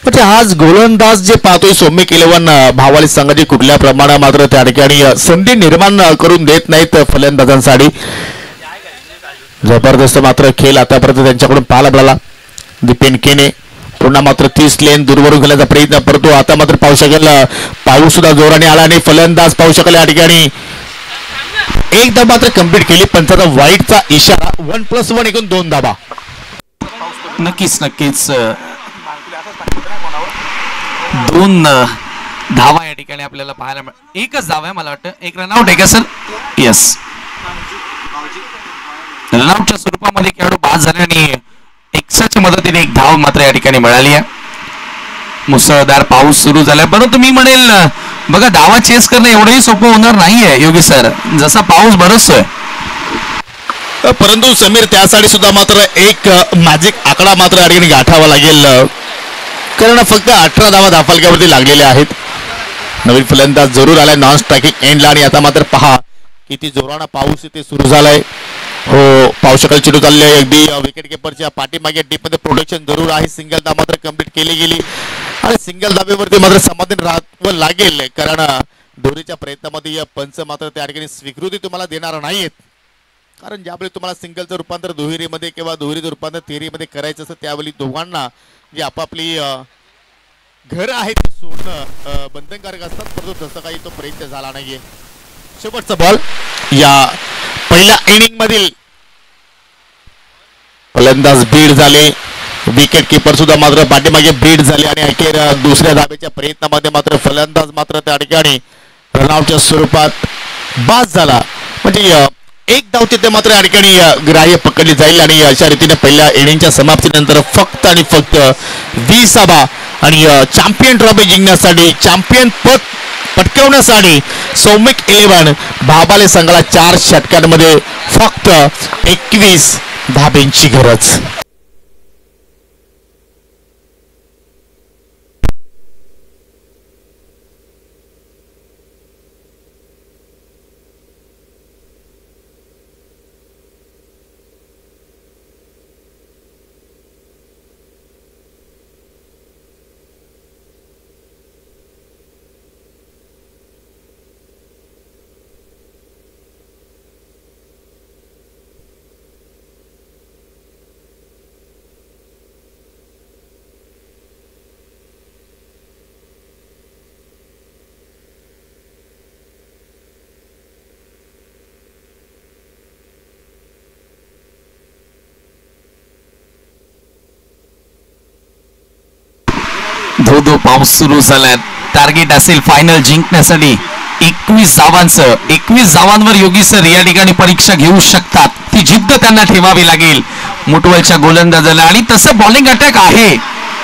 म्हणजे आज गोलंदाज जे पाहतोय सौम्य 11 भावाली संघाची कुठल्या प्रमाणात मात्र त्या ठिकाणी संधी निर्माण करून देत नाहीत फलंदाजांसाठी. जबरदस्त मात्र खेळ आतापर्यंत त्यांच्याकडून पाहायला मिळाला. दीपेन केने पुन्हा मात्र 30 लेन दूरवरून खेळण्याचा प्रयत्न करतो. आता मात्र पाहू शकेल पाऊस सुद्धा जोराने आला आणि फलंदाज पाहू शकेल या ठिकाणी एकदा मात्र कंप्लीट केली. पंचाचा वाईटचा इशारा. 1+1 एकूण 2 धावा. नक्कीच 2 धावा या ठिकाणी आपल्याला पाहायला मिळेल. एकच धावा आहे मला वाटतं, एक रनआउट आहे का सर? येस, रनआउटच्या स्वरूपामध्ये खेळाडू बाद झाले आणि एक्साच्या मदतीने एक धाव मात्र या ठिकाणी मिळाली आहे. मुसळधार पाऊस सुरू झालाय, परंतु मी म्हणेल बघा धावा चेस करणं एवढंही सोपं होणार नाहीये योगी सर, जसा पाऊस बरसतोय. परंतु समीर त्यासाठी सुद्धा मात्र एक मॅजिक आकडा मात्र या ठिकाणी गाठावा लागेल, कारण फक्त 18 धावा धावफलकावरती लागलेल्या आहेत. नवीन फलंदाज जरूर आलाय नॉन स्ट्रायकिंग एंडला आणि आता मात्र पहा किती जोराना पाऊस इथे सुरू झालाय. हो, पाऊस शकाल चिडू चालले अगदी विकेट किपरच्या पाठीमागे डीपमध्ये प्रोटेक्शन जरूर आहे. सिंगल धाव मात्र कंप्लीट केली गेली आणि सिंगल धावेवरती मात्र समाधान राहावं लागेल, कारण दोरीच्या प्रयत्नामध्ये पंच मात्र त्या ठिकाणी स्वीकृती तुम्हाला देणार नाहीत. कारण ज्यावेळी तुम्हाला सिंगलचं रूपांतर दुहेरीमध्ये किंवा दुहेरीचं रूपांतर तिहेरीमध्ये करायचं असतं त्यावेळी दोघांना जी आपापली घर आहे ती सोडणं बंधनकारक असतात, परंतु तसं काही तो प्रयत्न झाला नाहीये. शेवटचा बॉल या पहिल्या इनिंग मधील फलंदाज बीड झाले, विकेट किपर सुद्धा मात्र पाठीमागे बीड झाले आणि अखेर दुसऱ्या धावेच्या प्रयत्नामध्ये मात्र फलंदाज मात्र त्या ठिकाणी रनआउटच्या स्वरूपात बाद झाला. म्हणजे एक धाव तिथे मात्र या ठिकाणी ग्राह्य पकडली जाईल आणि अशा रीतीने पहिल्या इनिंगच्या समाप्तीनंतर फक्त आणि फक्त 20 धावा आणि चॅम्पियन ट्रॉफी जिंकण्यासाठी, चॅम्पियन पद पटकावण्यासाठी सौमिक 11 भाबाले संघाला 4 षटकांमध्ये फक्त 21 धाब्यांची गरज. धो पाऊस सुरू झालाय. टार्गेट असेल फायनल जिंकण्यासाठी 21 धावांचं. 21 धावांवर योगी सर या ठिकाणी परीक्षा घेऊ शकतात. ती जिद्द त्यांना ठेवावी लागेल मुठवलच्या गोलंदाजाला आणि तसं बॉलिंग अटॅक आहे.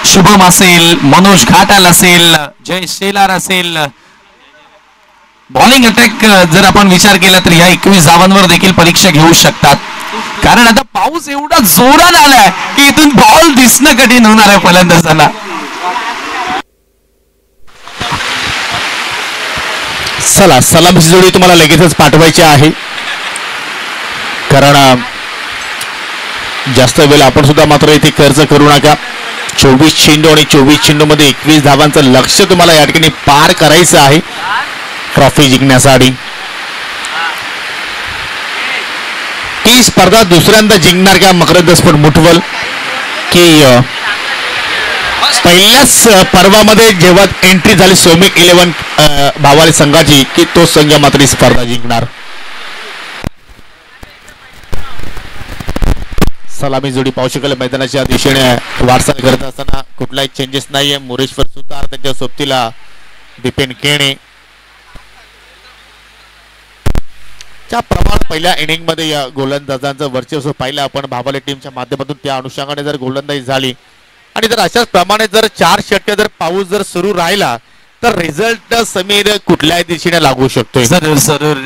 शुभम असेल, मनोज घाटाल असेल, जय शेलार असेल. बॉलिंग अटॅक जर आपण विचार केला तर या 21 धावांवर देखील परीक्षा घेऊ शकतात. कारण आता पाऊस एवढा जोरात आलाय की इथून बॉल दिसणं कठीण होणार आहे फलंदाजांना. चला सलामीची जोडी तुम्हाला लगेचच पाठवायची आहे, कारण जास्त वेळ आपण सुद्धा मात्र इथे खर्च करू नका. 24 चेंडू आणि 24 चेंडू मध्ये 21 धावांचं लक्ष्य तुम्हाला या ठिकाणी पार करायचं आहे ट्रॉफी जिंकण्यासाठी. ही स्पर्धा दुसऱ्यांदा जिंकणार का मकरंद स्फोट मुठवल, की पहिल्याच पर्वामध्ये जेव्हा एंट्री झाली सौमिक 11 भावाली संघाची की तो संघ मात्र ही स्पर्धा जिंकणार. सलामी जोडी पाहू शकेल मैदानाच्या दिशेने वाटचाल करत असताना कुठलाही चेंजेस नाहीये. मुरेश्वर सुतार त्यांच्या सोबतीला दीपेन केणे. च्या प्रमाणात पहिल्या इनिंग मध्ये या गोलंदाजांचं वर्चस्व पाहिलं आपण भावाले टीमच्या माध्यमातून. त्या अनुषंगाने जर गोलंदाजी झाली आणि जर अशाच प्रमाणे जर 4 षटके जर पाऊस जर सुरू राहिला तर रिझल्ट समीर कुठल्याही दिशेने लागू शकतोय. जरूर जरूर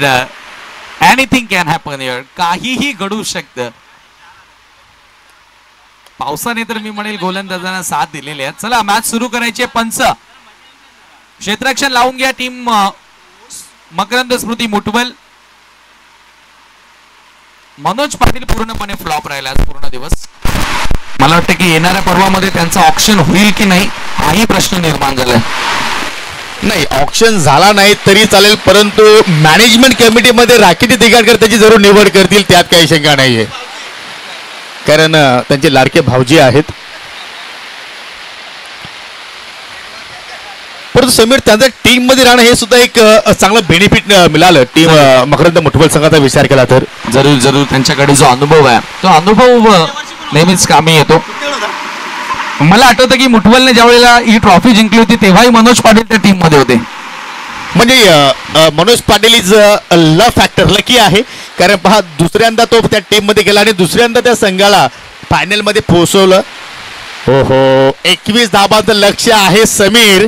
एनिथिंग कॅन हॅपन हिअर. काहीही घडू शकतं. पावसाने तर मी म्हणेल गोलंदाजांना साथ दिलेली आहे. चला मॅच सुरू करायचे. पंच क्षेत्ररक्षण लावून घ्या. टीम मकरंद स्मृती मुठवल. मनोज पाटील पूर्णपणे फ्लॉप राहिला आज पूर्ण दिवस. मला वाटतं की येणाऱ्या पर्वामध्ये त्यांचा ऑप्शन होईल की नाही हाही प्रश्न निर्माण झालाय. नाही, ऑप्शन झाला नाही तरी चालेल, परंतु मॅनेजमेंट कमिटीमध्ये राखीचे दिगाडकर त्याची जरूर निवड करतील त्यात काही शंका नाहीये, कारण त्यांचे लाडके भाऊजी आहेत. परंतु समीर त्यांच्या टीम मध्ये राहणं हे सुद्धा एक चांगलं बेनिफिट मिळालं टीम मकरंद मुठवल संघाचा विचार केला तर. जरूर जरूर त्यांच्याकडे जो अनुभव आहे तो अनुभव नेहमीच कामी येतो. मला आठवतं की मुठवलने ज्या वेळेला ही ट्रॉफी जिंकली होती तेव्हाही मनोज पाटील त्या टीम मध्ये होते. म्हणजे मनोज पाटील इज ल फॅक्टर लकी आहे, कारण पहा दुसऱ्यांदा तो त्या टीम मध्ये गेला आणि दुसऱ्यांदा त्या संघाला फायनल मध्ये पोहोचवलं. हो हो, 21 धाबांचं लक्ष्य आहे समीर,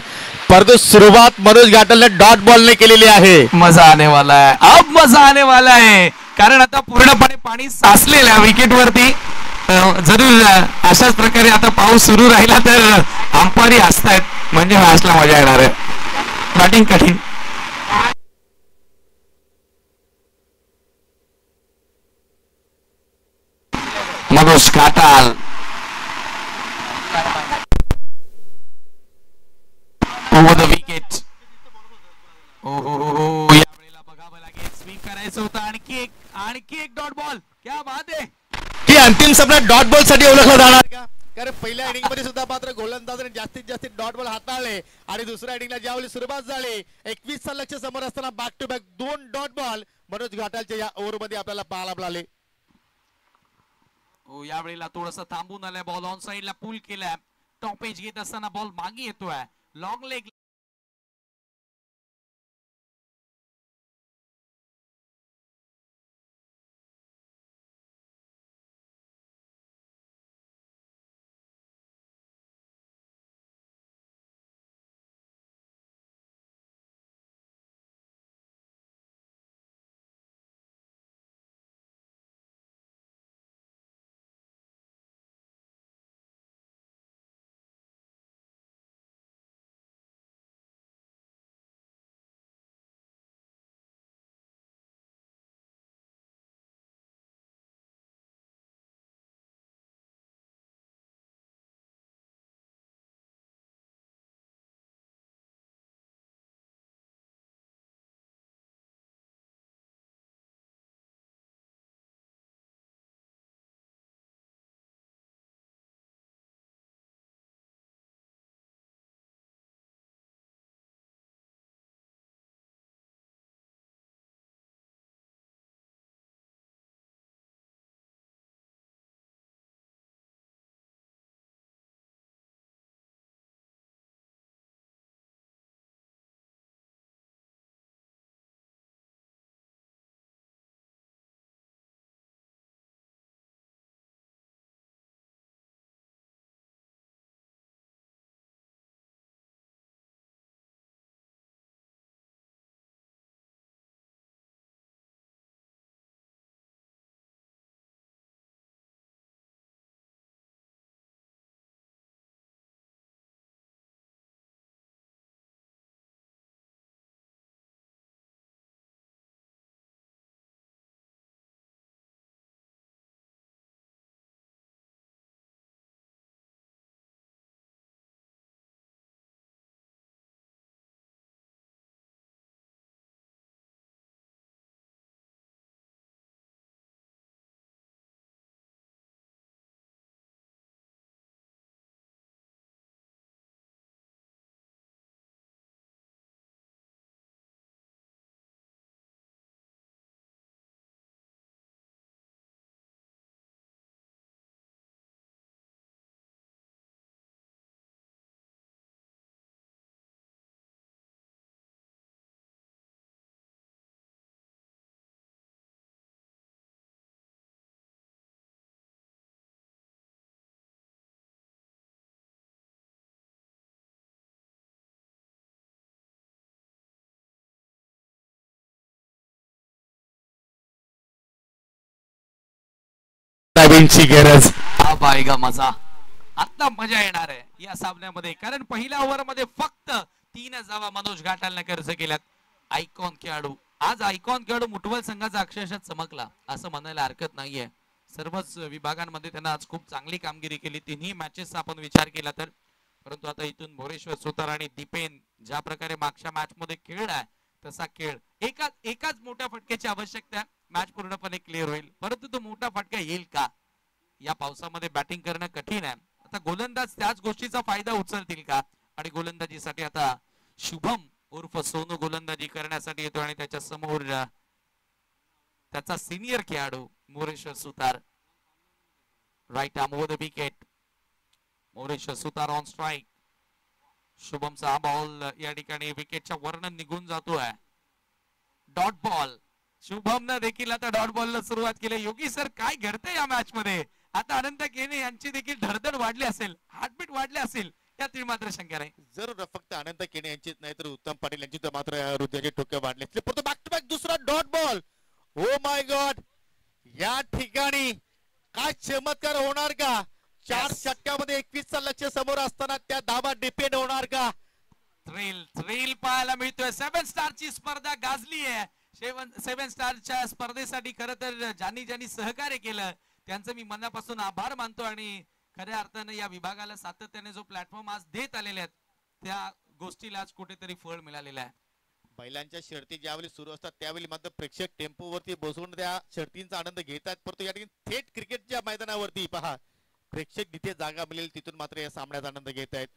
परंतु सुरुवात मनोज घाटलने डॉट बॉलने केलेली आहे. मजा आने वाला है, अब मजा आने वाला है, कारण आता पूर्णपणे पाणी साचलेलं आहे विकेट वरती. जरूर अशाच प्रकारे आता पाऊस सुरू राहिला तर अंपायरी हसतायत, म्हणजे मॅचला मजा येणार आहे. बॅटिंग कठीण. Manoj Ghatal over the wicket. हो या वेळेला बघावं लागेल. स्वीप करायचं होतं. आणखी एक डॉट बॉल. क्या बात आहे. की अंतिम सामना डॉट बॉल साठी ओळखला जाणार का, कारण पहिल्या इनिंग मध्ये सुद्धा मात्र गोलंदाजाने जास्तीत जास्त डॉट बॉल हाताळले आणि दुसऱ्या इनिंगला ज्यावेळी सुरुवात झाली 21 चा लक्ष समोर असताना back to back 2 dot ball Manoj घाटालच्या या ओव्हर मध्ये आपल्याला पाहायला मिळाले. हो या वेळेला थोडंसं थांबून आलाय. बॉल ऑन साइडला पुल केलाय. टॉप एज घेत असताना बॉल मागे येतोय. लॉंग लेग धाब्यांची गरज. हा बायगा मजा, आता मजा येणार आहे या सामन्यामध्ये, कारण पहिल्या ओव्हर मध्ये फक्त 3 धावा मनोज घाटालने खर्च केल्यात. आयकॉन खेळाडू, आज आयकॉन खेळाडू मुठवल संघाचा अक्षरशः चमकला असं म्हणायला हरकत नाहीये. सर्वच विभागांमध्ये त्यांना आज खूप चांगली कामगिरी केली, तिन्ही मॅचेसचा आपण विचार केला तर. परंतु आता इथून मोरेश्वर सुतार आणि दीपेन ज्या प्रकारे मागच्या मॅच मध्ये खेळलाय तसा खेळ, एकाच मोठ्या फटक्याची आवश्यकता, मॅच पूर्णपणे क्लिअर होईल. परंतु तो मोठा फटका येईल का? या पावसामध्ये बॅटिंग करणं कठीण आहे. आता गोलंदाज त्याच गोष्टीचा फायदा उचलतील का? आणि गोलंदाजीसाठी आता शुभम उर्फ सोनू गोलंदाजी करण्यासाठी येतो आणि त्याच्या समोर त्याचा सिनियर खेळाडू Moreshwar Sutar. Right arm over the wicket. Moreshwar Sutar on strike. शुभमचा हा बॉल या ठिकाणी विकेटच्या वरनं निघून जातोय. Dot ball. शुभमनं देखील आता डॉट बॉलला सुरुवात केली. योगी सर, काय घडतंय या मॅच मध्ये? आता अनंत केने यांची देखील धडधड वाढली असेल, हार्टबीट वाढली असेल, यातील मात्र शंका नाही. जरूर फक्त अनंत केने यांचीच नाही तर उत्तम पाटील यांची तर मात्र हृदयाचे ठोके वाढले. परंतु बॅक टू बॅक दुसरा dot ball. Oh my God, या ठिकाणी काय चमत्कार होणार का? 4 षटकामध्ये 21चा लक्ष समोर असताना त्या धावा डिपेंड होणार का? थ्रिल पाहायला मिळतोय. 7 स्टारची स्पर्धा गाजली आहे. 7 स्टारच्या स्पर्धेसाठी खरं तर ज्यांनी सहकार्य केलं त्यांचं मी मनापासून आभार मानतो. आणि खऱ्या अर्थाने या विभागाला सातत्याने जो प्लॅटफॉर्म आज देत आलेले आहेत त्या गोष्टीला आज कुठेतरी फळ मिळालेलं आहे. बैलांच्या शर्ती ज्यावेळी सुरू असतात त्यावेळी मात्र प्रेक्षक टेम्पोवरती बसून त्या शर्तींचा आनंद घेतात. परंतु या ठिकाणी थेट क्रिकेटच्या मैदानावरती पहा, प्रेक्षक जिथे जागा मिळेल तिथून मात्र या सामन्याचा आनंद घेत आहेत.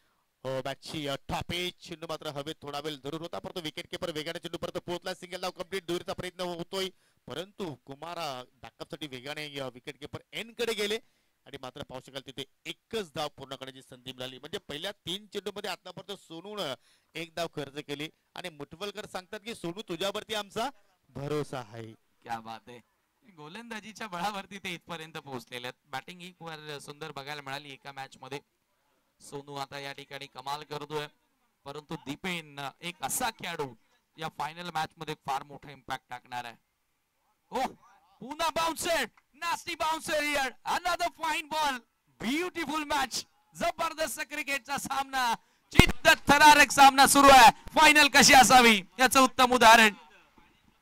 बॅटची टॉप एज चेंडू मात्र हवेत थोडा वेळ जरूर होता, परंतु विकेट किपर वेगाने चेंडू परत पोहोचला. सिंगल धाव कंप्लीट, दुहेरीचा प्रयत्न होतोय, परंतु कुमारा बॅकअपसाठी वेगाने विकेट किपर एन कडे गेले आणि मात्र पाहू शकाल तिथे एकच धाव पूर्ण करण्याची संधी मिळाली. म्हणजे पहिल्या 3 चेंडू मध्ये आतापर्यंत सोनून 1 धाव खर्च केली आणि मुठवलकर सांगतात की सोनू तुझ्यावरती आमचा भरोसा आहे. क्या बात आहे. गोलंदाजीच्या बळावरती ते इथपर्यंत पोहोचलेले आहेत. बॅटिंग ही फार सुंदर बघायला मिळाली एका मॅच मध्ये. सोनू आता या ठिकाणी कमाल करतोय, परंतु दीपेन एक असा खेळाडू या फायनल मॅच मध्ये फार मोठा इम्पॅक्ट टाकणार आहे. ओ पुन्हा bouncer, nasty bouncer here, another fine ball, beautiful match, जबरदस्त क्रिकेटचा सामना, चित्तथरारक सामना सुरू आहे. फायनल कशी असावी याचं उत्तम उदाहरण.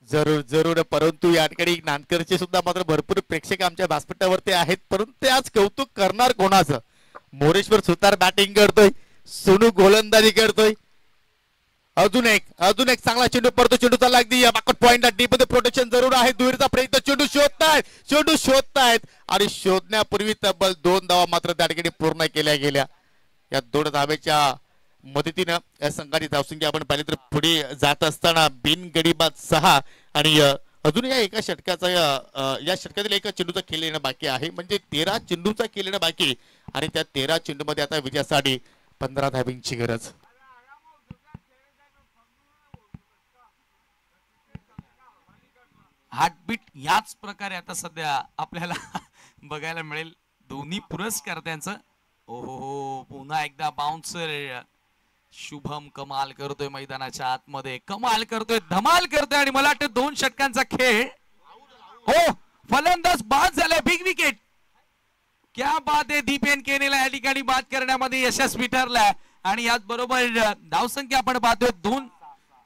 जरूर परंतु या ठिकाणी नानकरचे सुद्धा मात्र भरपूर प्रेक्षक आमच्या व्यासपीठावरती आहेत, परंतु ते आज कौतुक करणार कोणाचं? मोरेश्वर सुतार बॅटिंग करतोय, सोनू गोलंदाजी करतोय. अजून एक चांगला चेंडू पडतो. चेंडूचा अगदी बॅकवर्ड पॉइंटला डीप मध्ये प्रोटेक्शन जरूर आहे. दुहेरीचा प्रयत्न, चेंडू शोधतायत आणि शोधण्यापूर्वी तब्बल 2 धावा मात्र त्या ठिकाणी पूर्ण केल्या गेल्या. या 2 धावेच्या मदतीनं या संघाची धावसंख्या आपण पाहिली तर पुढे जात असताना बिनगडीबाद 6 आणि अजून या एका षटकाचा या षटकातील एका चेंडूचा खेळ येणं बाकी आहे. म्हणजे 13 चेंडूचा खेळ येणं बाकी आणि त्या 13 चेंडू मध्ये आता विजयासाठी 15 धाब्यांची गरज. हार्टबीट याच प्रकारे आता सध्या आपल्याला बघायला मिळेल दोन्ही पुरस्कर्त्यांचं. ओहो, पुन्हा एकदा बाउन्सर. शुभम कमाल करतोय, मैदानाच्या आतमध्ये कमाल करतोय, धमाल करतोय आणि मला वाटतं 2 षटकांचा खेळ. हो, फलंदाज बाद झालाय, बिग विकेट. क्या बात आहे. दीपेन केनेला या ठिकाणी बाद करण्यामध्ये यशस्वी ठरलाय आणि याच बरोबर धावसंख्या आपण पाहतोय 2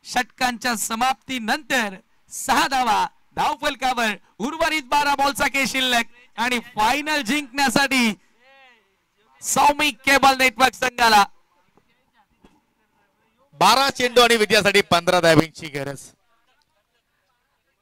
षटकांच्या समाप्तीनंतर 6 धावा धावफलकावर. उर्वरित 12 बॉलचा खेळ शिल्लक आणि फायनल जिंकण्यासाठी सौमिक केबल नेटवर्क संघाला 12 चेंडू आणि विजयासाठी 15 धाब्यांची गरज.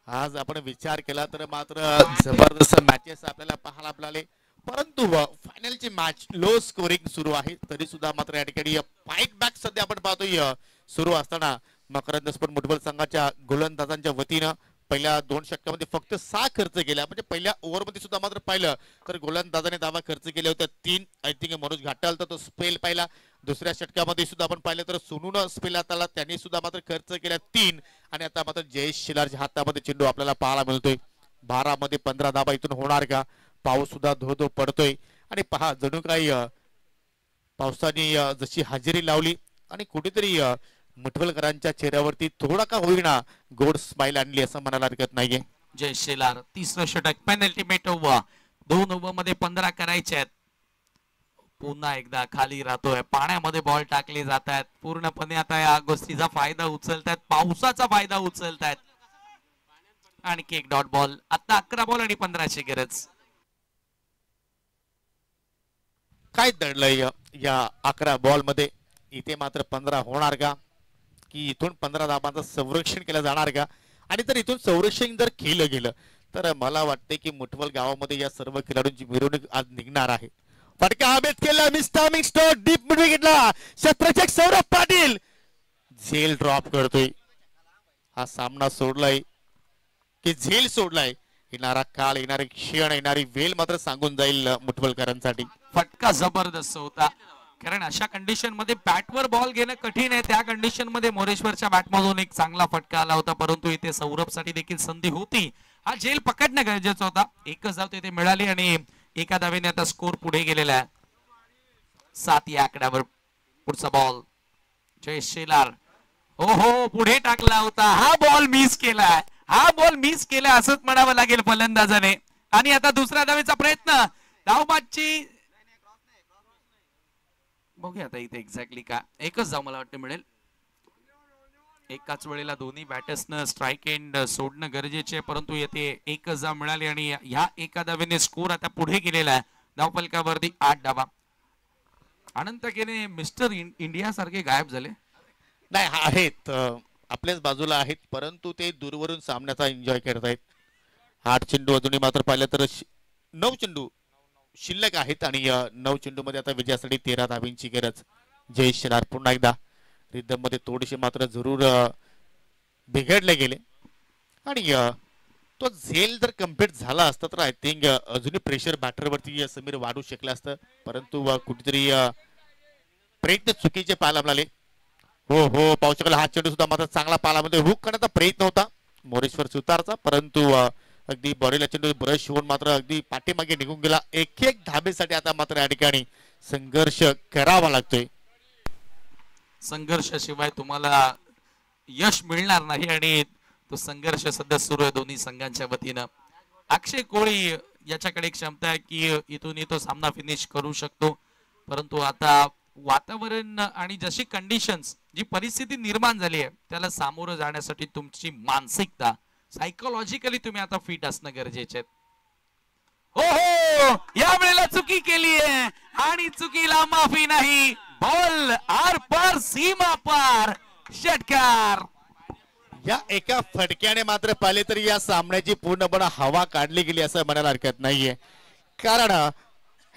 आज आपण विचार केला तर मात्र जबरदस्त मॅचेस आपल्याला पाहायला मिळाले, परंतु फायनलची मॅच लो स्कोरिंग सुरू आहे. तरी सुद्धा मात्र या ठिकाणी फाईट बॅक सध्या आपण पाहतोय सुरू असताना मकरंद स्पोर्ट मुठवल संघाच्या गोलंदाजांच्या वतीनं पहिल्या 2 षटकामध्ये फक्त 6 खर्च केला. म्हणजे पहिल्या ओव्हरमध्ये सुद्धा मात्र पाहिलं तर गोलंदाजाने धावा खर्च केल्या होत्या 3. आय थिंक मनोज घाटालचा तो स्पेल पाहिला. दुसऱ्या षटकामध्ये सुद्धा आपण पाहिलं तर सोनून स्पेल हाताला, त्यांनी सुद्धा मात्र खर्च केल्या 3 आणि आता मात्र जयेश शिलारच्या हातामध्ये चेंडू आपल्याला पाहायला मिळतोय. 12 मध्ये 15 धावा इथून होणार का? पाऊस सुद्धा धो पडतोय आणि पहा जणू काही पावसाने जशी हजेरी लावली आणि कुठेतरी मुठवलकरांच्या चेहऱ्यावरती थोडा का होईना गोड स्माइल आणली असं म्हणायला हरकत नाहीये. जय शेलार. 3रं षटक पेनल्टी मेट ओव्हर. 2 ओव्हर मध्ये 15 करायचे आहेत. पुन्हा एकदा खाली राहतोय, पाण्यामध्ये बॉल टाकले जात आहेत. पूर्णपणे आता या गोष्टीचा फायदा उचलतायत, पावसाचा फायदा उचलतायत. आणखी एक डॉट बॉल. आता 11 बॉल आणि 15ची गरज. काय दडलंय या 11 बॉल मध्ये? इथे मात्र 15 होणार का, की इथून 15 धाबांचं संरक्षण केलं जाणार का? आणि जर इथून संरक्षण जर केलं गेलं तर मला वाटते की मुठवल गावामध्ये या सर्व खेळाडूंची मिरवणूक आज निघणार आहे. फटका हवेत केला, मिस्टामिंग स्टोर डीप मध्ये घेतला क्षेत्ररक्षक सौरभ पाटील, झेल ड्रॉप करतोय. हा सामना सोडलाय की झेल सोडलाय? येणारा काळ, येणारे क्षण, येणारी वेळ मात्र सांगून जाईल मुठवलकरांसाठी. फटका जबरदस्त होता, कारण अशा कंडिशन मध्ये बॅटवर बॉल घेणं कठीण आहे. त्या कंडिशन मध्ये मोरेश्वरच्या बॅटमधून एक चांगला फटका आला होता, परंतु इथे सौरभसाठी देखील संधी होती. हा झेल पकडणं गरजेचं होता. एकच धाव तिथे मिळाली आणि एका धावेने आता स्कोर पुढे गेलेला आहे. 7 या आकड्यावर. पुढचा बॉल जय शेलार. हो पुढे टाकला होता. हा बॉल मिस केलाय, हा बॉल मिस केला असंच म्हणावं लागेल फलंदाजाने. आणि आता दुसऱ्या धावेचा प्रयत्न. धावबादची बघूया आता इथे एक्झॅक्टली का. एकच धाव मला वाटतं मिळेल. एकाच वेळेला दोन्ही बॅटर्सनं स्ट्राईक एंड सोडणं गरजेचे आहे, परंतु येथे एकच धाव मिळाली आणि ह्या एका धावेने स्कोर आता पुढे गेलेला आहे. धावफलकावरती 8 धावा. अनंत केने मिस्टर इंडिया सारखे गायब झाले. नाही आहेत, आपल्याच बाजूला आहेत, परंतु ते दूरवरून सामन्याचा एन्जॉय करतायत. 8 चेंडू अजूनही मात्र पाहिलं तर 9 चेंडू शिल्लक आहेत आणि 9 चेंडू मध्ये आता विजयासाठी 13 धाब्यांची गरज. जय शेलार पुन्हा एकदा रिदम मध्ये थोडेसे मात्र जरूर बिघडले गेले आणि तो झेल जर कम्प्लीट झाला असता तर आय थिंक अजूनही प्रेशर बॅटरवरती समीर वाढू शकला असतं, परंतु कुठेतरी प्रयत्न चुकीचे पाहायला मिळाले. हो पाहू शकाल हा चेंडू सुद्धा मात्र चांगला पालामध्ये हुक करण्याचा प्रयत्न होता मोरेश्वर सुतारचा, परंतु अगदी बॉडीला चेंडू ब्रश होऊन मात्र अगदी पाठीमागे निघून गेला. एक धाबेसाठी आता मात्र या ठिकाणी संघर्ष करावा लागतोय. संघर्षाशिवाय तुम्हाला यश मिळणार नाही आणि तो संघर्ष सध्या सुरू आहे दोन्ही संघांच्या वतीनं. अक्षय कोळी याच्याकडे क्षमता आहे की इथून तो सामना फिनिश करू शकतो, परंतु आता वातावरण आणि जशी कंडिशन्स, जी परिस्थिती निर्माण झाली आहे त्याला सामोरं जाण्यासाठी तुमची मानसिकता, सायकोलॉजिकली तुम्ही आता फिट असणं गरजेचे आहे. हो या वेळेला चुकी केली आहे आणि चुकीला माफी नाही. बॉल आर पार सीमा पार षटकार. या एका फटक्याने मात्र पाहिले तरी या सामन्याची पूर्णपणे हवा काढली गेली असं म्हणायला हरकत नाहीये, कारण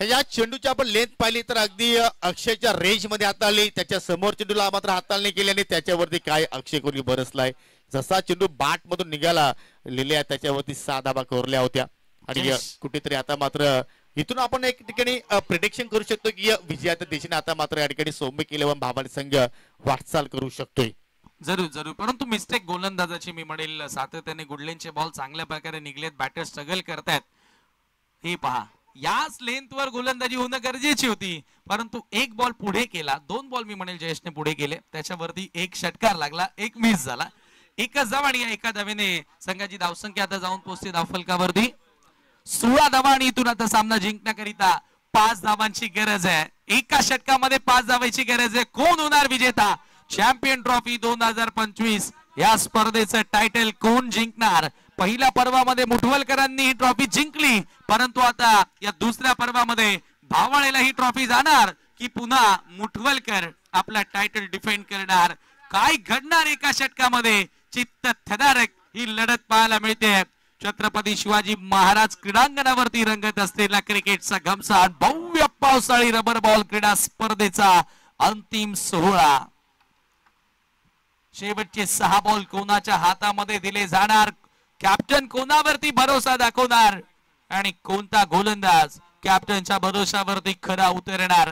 या चेंडूची आपण लेंथ पाहिली तर अगदी अक्षयच्या रेंज मध्ये हाताळली, त्याच्या समोर चेंडूला मात्र हाताळणी केली आणि त्याच्यावरती काय अक्षय कोहली बरसलाय. जसा चेंडू बाट मधून निघाला लिहिल्या त्याच्यावरती 6 धाबा कोरल्या होत्या आणि कुठेतरी आता मात्र इथून आपण एक ठिकाणी प्रिडिक्शन करू शकतो की विजयाच्या दिशेने आता मात्र या ठिकाणी सौम्य केलं भावानी संघ वाटचाल करू शकतोय. जरूर, परंतु मिस्टेक गोलंदाजाची मी म्हणेल. सातत्याने गुडलेनचे बॉल चांगल्या प्रकारे निघलेत, बॅटर स्ट्रगल करतायत. हे पहा, याच लेंथवर गोलंदाजी होणं गरजेची होती, परंतु एक बॉल पुढे केला, 2 बॉल मी म्हणेल जयेशने पुढे केले, त्याच्यावरती एक षटकार लागला, एक मिस झाला. एकच धाव आणि एका धावेने संघाची धावसंख्या आता जाऊन पोहोचते धावफलकावरती 16 धावा आणि इथून आता सामना जिंकण्याकरिता 5 धावांची गरज आहे. एका षटकामध्ये 5 धावांची गरज आहे. कोण होणार विजेता? चॅम्पियन ट्रॉफी 2025 या स्पर्धेचं टायटल कोण जिंकणार? पहिल्या पर्वामध्ये मुठवलकरांनी ही ट्रॉफी जिंकली, परंतु आता या दुसऱ्या पर्वामध्ये भावळेला ही ट्रॉफी जाणार की पुन्हा मुठवलकर आपला टायटल डिफेंड करणार? काय घडणार एका षटकामध्ये? चित्त थदारक ही लढत पाहायला मिळते. छत्रपती शिवाजी महाराज क्रीडांगणावरती रंगत असलेला क्रिकेटचा घमसाण भव्य पावसाळी रबर बॉल क्रीडा स्पर्धेचा अंतिम सोहळा. शेवटचे 6 बॉल कोणाच्या हातामध्ये दिले जाणार? कॅप्टन कोणावरती भरोसा दाखवणार आणि कोणता गोलंदाज कॅप्टनच्या भरोशावरती खरा उतरणार?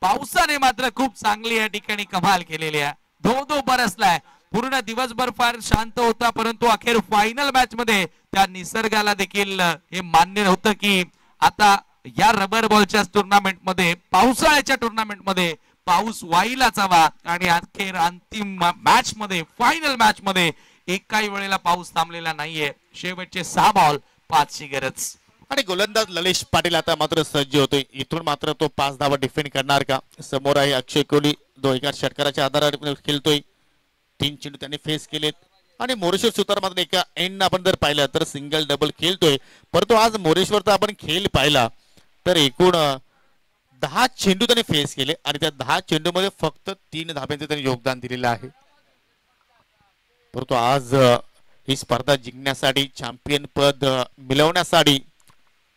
पावसाने मात्र खूप चांगली या ठिकाणी कमाल केलेली आहे. धो बरसलाय. पूर्ण दिवसभर फार शांत होता, परंतु अखेर फायनल मॅच मध्ये त्या निसर्गाला देखील हे मान्य होतं की आता या रबर बॉलच्या टुर्नामेंट मध्ये, पावसाळ्याच्या टुर्नामेंट मध्ये पाऊस व्हायलाच हवा आणि अखेर अंतिम मॅच मध्ये, फायनल मॅच मध्ये एकाही वेळेला पाऊस थांबलेला नाहीये. शेवटचे 6 बॉल 5 ची गरज. आणि गोलंदाज ललिश पाटील आता मात्र सज्ज होतोय. इथून मात्र तो 5 धावा डिफेंड करणार का. समोर आहे अक्षय कोहली, जो एका षटकाराच्या आधारावर खेळतोय. 3 चेंडू त्यांनी फेस केलेत आणि मोरेश्वर सुतार मात्र एका एंड आपण जर पाहिलं तर सिंगल डबल खेळतोय. परंतु आज मोरेश्वरचा आपण खेळ पाहिला तर एकूण 10 चेंडू त्यांनी फेस केले आणि त्या 10 चेंडूमध्ये फक्त 3 धाब्यांचे त्यांनी योगदान दिलेलं आहे. परंतु आज ही स्पर्धा जिंकण्यासाठी, चॅम्पियन पद मिळवण्यासाठी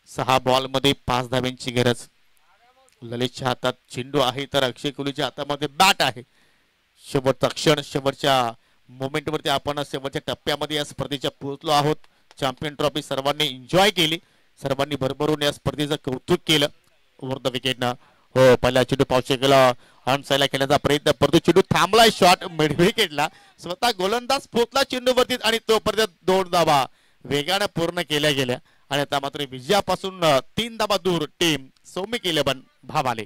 6 बॉलमध्ये 5 धाब्यांची गरज. ललितच्या हातात चेंडू आहे तर अक्षय कोहलीच्या हातामध्ये बॅट आहे. शेवटचा क्षण, शेवटच्या मोमेंटवरती आपण शेवटच्या टप्प्यामध्ये या स्पर्धेच्या पोहोचलो आहोत. चॅम्पियन ट्रॉफी सर्वांनी एन्जॉय केली, सर्वांनी भरभरून या स्पर्धेचं कौतुक केलं. ओव्हर द विकेटनं हो पहिला चेंडू पावशे केला, ऑनसाईडला खेळण्याचा प्रयत्न, परंतु चेंडू थांबलाय. शॉट मिड विकेटला, स्वतः गोलंदाज पोचला चेंडूवरती आणि तोपर्यंत 2 धावा वेगाने पूर्ण केल्या गेल्या आणि आता मात्र विजयापासून 3 धावा दूर टीम सौमिक 11 भावाले.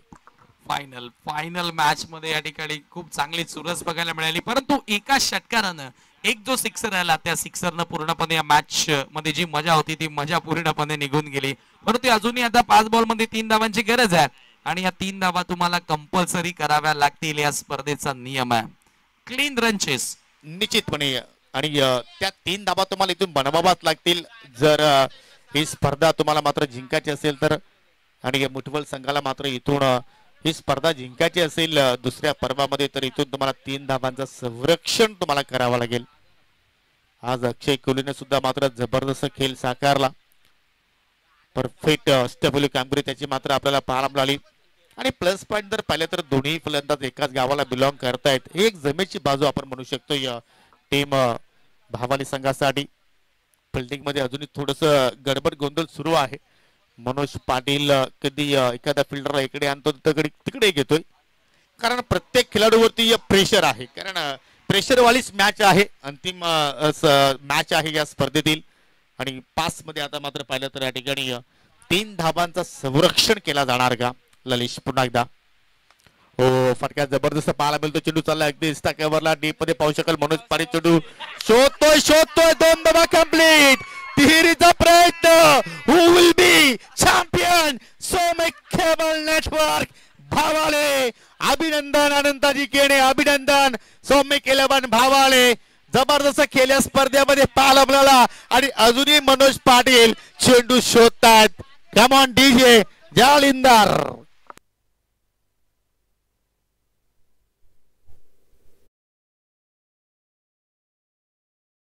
फायनल मॅच मध्ये या ठिकाणी खूप चांगली चुरस बघायला मिळाली. परंतु एका षटकारानं एक जो सिक्सर आला त्या सिक्सरनं पूर्णपणे या मॅच मध्ये जी मजा होती ती मजा पूर्णपणे निघून गेली. परंतु अजूनही आता 5 बॉल मध्ये 3 धावांची गरज आहे आणि या 3 धावा तुम्हाला कंपल्सरी कराव्या लागतील. या स्पर्धेचा नियम आहे. क्लीन रन चेस निश्चितपणे आणि त्या 3 धावा तुम्हाला इथून बनवाव्याच लागतील जर ही स्पर्धा तुम्हाला मात्र जिंकायची असेल तर. आणि मुठवल संघाला मात्र इथून ही स्पर्धा जिंकायची असेल दुसऱ्या पर्वामध्ये तर इथून तुम्हाला 3 धावांचं संरक्षण तुम्हाला करावं लागेल. आज अक्षय कोहलीने सुद्धा मात्र जबरदस्त खेळ साकारला. परफेक्ट स्टेबल कामगिरी त्याची मात्र आपल्याला पाहायला मिळाली. आणि प्लस पॉईंट जर पाहिलं तर दोन्ही फलंदाज एकाच गावाला बिलॉंग करतायत. एक जमेची बाजू आपण म्हणू शकतो या टीम भावाली संघासाठी. फिल्डिंग मध्ये अजूनही थोडस गडबड गोंधळ सुरू आहे. मनोज पाटील कधी एखाद्या फिल्डरला इकडे आणतो तिकडे घेतोय, कारण प्रत्येक खेळाडूवरती प्रेशर आहे. कारण प्रेशरवालीच मॅच आहे, अंतिम मॅच आहे या स्पर्धेतील. आणि 5 मध्ये आता मात्र पाहिलं तर या ठिकाणी 3 धाबांचं संरक्षण केला जाणार का. ललिश पुन्हा एकदा हो फटका जबरदस्त पाहायला मिळतो. चेंडू चालला अगदी कव्हरला डीप मध्ये पाहू शकाल. मनोज पाटील चेंडू शोधतोय 2 धाबा कंप्लीट. तिहेरीचा प्रयत्न. Who will be champion. Soumik cable network भावाले. अभिनंदन अनंताजी केणे, अभिनंदन. सौमिक 11 भावाले जबरदस्त खेळ या स्पर्धेमध्ये पाहायला मिळाला. आणि अजूनही मनोज पाटील चेंडू शोधतात. Come on DJ Jalinder.